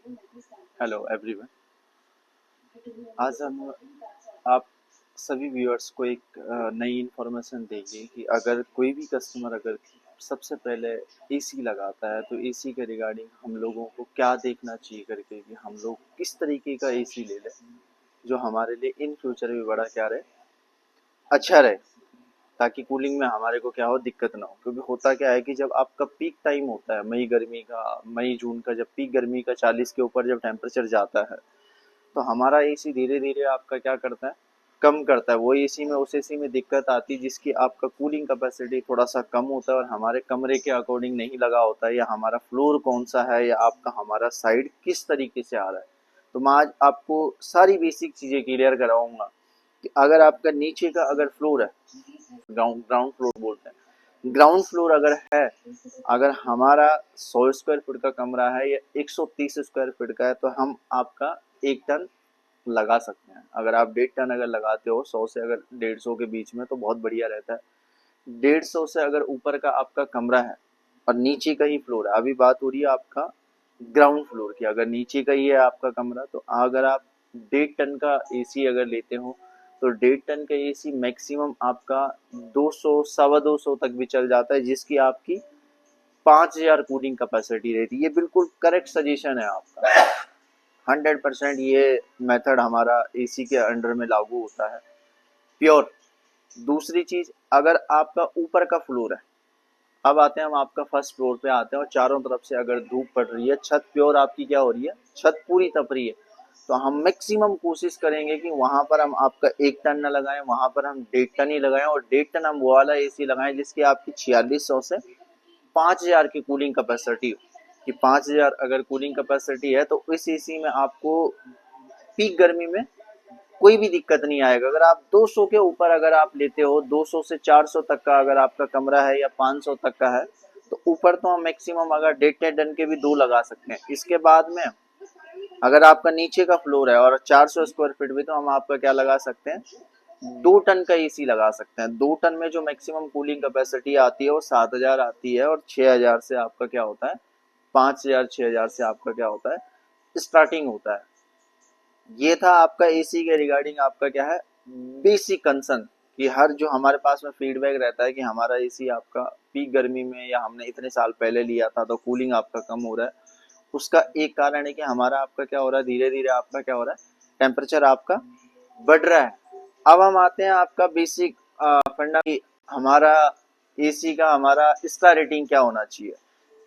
Hello everyone. आज हम आप सभी व्यूअर्स को एक नई इन्फॉर्मेशन देंगे कि अगर कोई भी कस्टमर अगर सबसे पहले एसी लगाता है तो एसी के रिगार्डिंग हम लोगों को क्या देखना चाहिए करके कि हम लोग किस तरीके का एसी ले लें जो हमारे लिए इन फ्यूचर भी बड़ा क्या रहे, अच्छा रहे, ताकि कूलिंग में हमारे को क्या हो दिक्कत ना हो। क्योंकि होता क्या है कि जब आपका पीक टाइम होता है मई जून का, जब पीक गर्मी का 40 के ऊपर जब टेम्परेचर जाता है तो हमारा एसी धीरे धीरे आपका क्या करता है, कम करता है। वो एसी में उस एसी में दिक्कत आती है जिसकी आपका कूलिंग कैपेसिटी थोड़ा सा कम होता है और हमारे कमरे के अकॉर्डिंग नहीं लगा होता है, या हमारा फ्लोर कौन सा है, या आपका हमारा साइड किस तरीके से आ रहा है। तो मैं आज आपको सारी बेसिक चीजें क्लियर कराऊंगा कि अगर आपका नीचे का अगर फ्लोर है, ग्राउंड ग्राउंड फ्लोर बोलते हैं, ग्राउंड फ्लोर अगर है, अगर हमारा 100 स्क्वायर फीट का कमरा है या 130 स्क्वायर फीट का है तो हम आपका 1 टन लगा सकते हैं। अगर आप 1.5 टन अगर लगाते हो 100 से अगर 150 के बीच में तो बहुत बढ़िया रहता है। 150 से अगर ऊपर का आपका कमरा है और नीचे का ही फ्लोर है, अभी बात हो रही है आपका ग्राउंड फ्लोर की, अगर नीचे का ही है आपका कमरा तो अगर आप 1.5 टन का एसी अगर लेते हो तो 1.5 टन का एसी मैक्सिमम आपका 200 सवा 200 तक भी चल जाता है, जिसकी आपकी 5,000 कूलिंग कैपेसिटी रहती है। ये बिल्कुल करेक्ट सजेशन है आपका। 100% ये मेथड हमारा एसी के अंडर में लागू होता है, प्योर। दूसरी चीज, अगर आपका ऊपर का फ्लोर है, अब आते हैं हम आपका फर्स्ट फ्लोर पे आते हैं और चारों तरफ से अगर धूप पड़ रही है, छत प्योर आपकी क्या हो रही है, छत पूरी तप रही है, तो हम मैक्सिमम कोशिश करेंगे कि वहां पर हम आपका 1 टन न लगाएं, वहां पर हम 1.5 टन ही लगाएं। और 1.5 टन हम वो वाला एसी लगाएं जिसकी आपकी 4600 से 5,000 की कूलिंग कैपेसिटी हो। कि 5,000 अगर कूलिंग कैपेसिटी है तो इस एसी में आपको पीक गर्मी में कोई भी दिक्कत नहीं आएगा। अगर आप 200 के ऊपर अगर आप लेते हो, 200 से 400 तक का अगर आपका कमरा है या 500 तक का है, तो ऊपर तो हम मैक्सिमम अगर 1.5 टन के भी 2 लगा सकते हैं। इसके बाद में अगर आपका नीचे का फ्लोर है और 400 स्क्वायर फीट भी, तो हम आपका क्या लगा सकते हैं, 2 टन का एसी लगा सकते हैं। 2 टन में जो मैक्सिमम कूलिंग कैपेसिटी आती है वो 7,000 आती है और 6,000 से आपका क्या होता है, 5,000 6,000 से आपका क्या होता है, स्टार्टिंग होता है। ये था आपका एसी के रिगार्डिंग आपका क्या है, बेसिक कंसर्न। कि हर जो हमारे पास में फीडबैक रहता है कि हमारा एसी आपका पीक गर्मी में या हमने इतने साल पहले लिया था तो कूलिंग आपका कम हो रहा है, उसका एक कारण है कि हमारा आपका क्या हो रहा है, धीरे धीरे आपका क्या हो रहा है, टेम्परेचर आपका बढ़ रहा है। अब हम आते हैं आपका बेसिक फंडा, हमारा एसी का हमारा स्टार रेटिंग क्या होना चाहिए।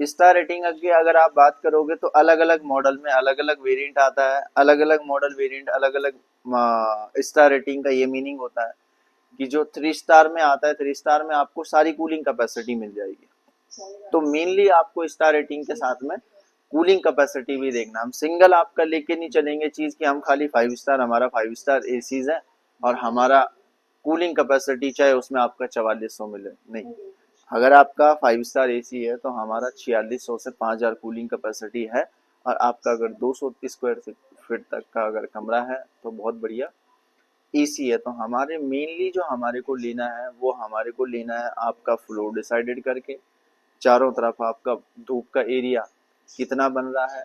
स्टार रेटिंग की अगर आप बात करोगे तो अलग अलग मॉडल में अलग अलग वेरिएंट आता है, अलग अलग मॉडल वेरिएंट अलग अलग स्टार रेटिंग का ये मीनिंग होता है कि जो 3 स्टार में आता है, 3 स्टार में आपको सारी कूलिंग कैपेसिटी मिल जाएगी। तो मेनली आपको स्टार रेटिंग के साथ में कूलिंग कैपेसिटी भी देखना। हम सिंगल आपका लेके नहीं चलेंगे चीज कि हम खाली 5 स्टार, हमारा 5 स्टार एसीज है और हमारा कूलिंग कैपेसिटी चाहे उसमें आपका 4400 मिले, नहीं। अगर आपका 5 स्टार एसी है तो हमारा 4600 से 5,000 कूलिंग कैपेसिटी है। और आपका अगर 200 स्क्वायर फीट तक का अगर कमरा है तो बहुत बढ़िया एसी है। तो हमारे मेनली जो हमारे को लेना है वो हमारे को लेना है आपका फ्लोर डिसाइडेड करके, चारों तरफ आपका धूप का एरिया कितना बन रहा है,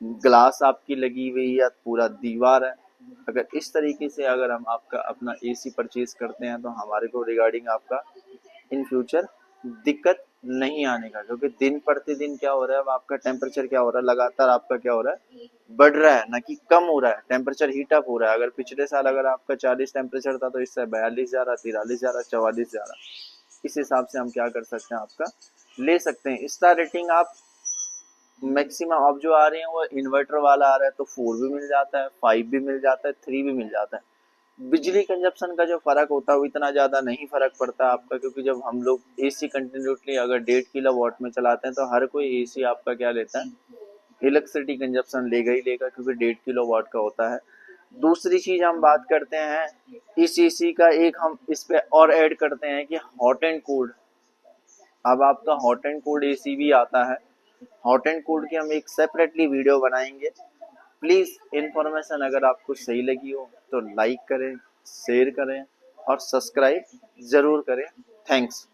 ग्लास आपकी लगी हुई है, पूरा दीवार है। अगर इस तरीके से अगर हम आपका अपना एसी परचेज करते हैं तो हमारे को रिगार्डिंग आपका इन फ्यूचर दिक्कत नहीं आने का। क्योंकि दिन प्रतिदिन क्या हो रहा है, अब आपका टेम्परेचर क्या हो रहा है, लगातार आपका क्या हो रहा है, बढ़ रहा है, ना कि कम हो रहा है, टेम्परेचर हीट अप हो रहा है। अगर पिछले साल अगर आपका 40 टेम्परेचर था तो इस साल 42 जा रहा, 43 जा रहा, 44 जा रहा। इस हिसाब से हम क्या कर सकते हैं, आपका ले सकते हैं। इसका रेटिंग आप मैक्सिमम अब जो आ रहे हैं वो इन्वर्टर वाला आ रहा है तो 4 भी मिल जाता है, 5 भी मिल जाता है, 3 भी मिल जाता है। बिजली कंजप्शन का जो फर्क होता है वो इतना ज्यादा नहीं फर्क पड़ता आपका, क्योंकि जब हम लोग एसी कंटिन्यूसली अगर 1.5 किलो वाट में चलाते हैं तो हर कोई एसी आपका क्या लेता है, इलेक्ट्रिसिटी कंजप्शन लेगा ही लेगा, क्योंकि 1.5 किलो वाट का होता है। दूसरी चीज हम बात करते हैं इस एसी का, एक हम इस पे और ऐड करते हैं कि हॉट एंड कोल्ड। अब आपका हॉट एंड कोल्ड एसी भी आता है। हॉट एंड कोल्ड की हम एक सेपरेटली वीडियो बनाएंगे। प्लीज इन्फॉर्मेशन अगर आपको सही लगी हो तो लाइक करें, शेयर करें और सब्सक्राइब जरूर करें। थैंक्स।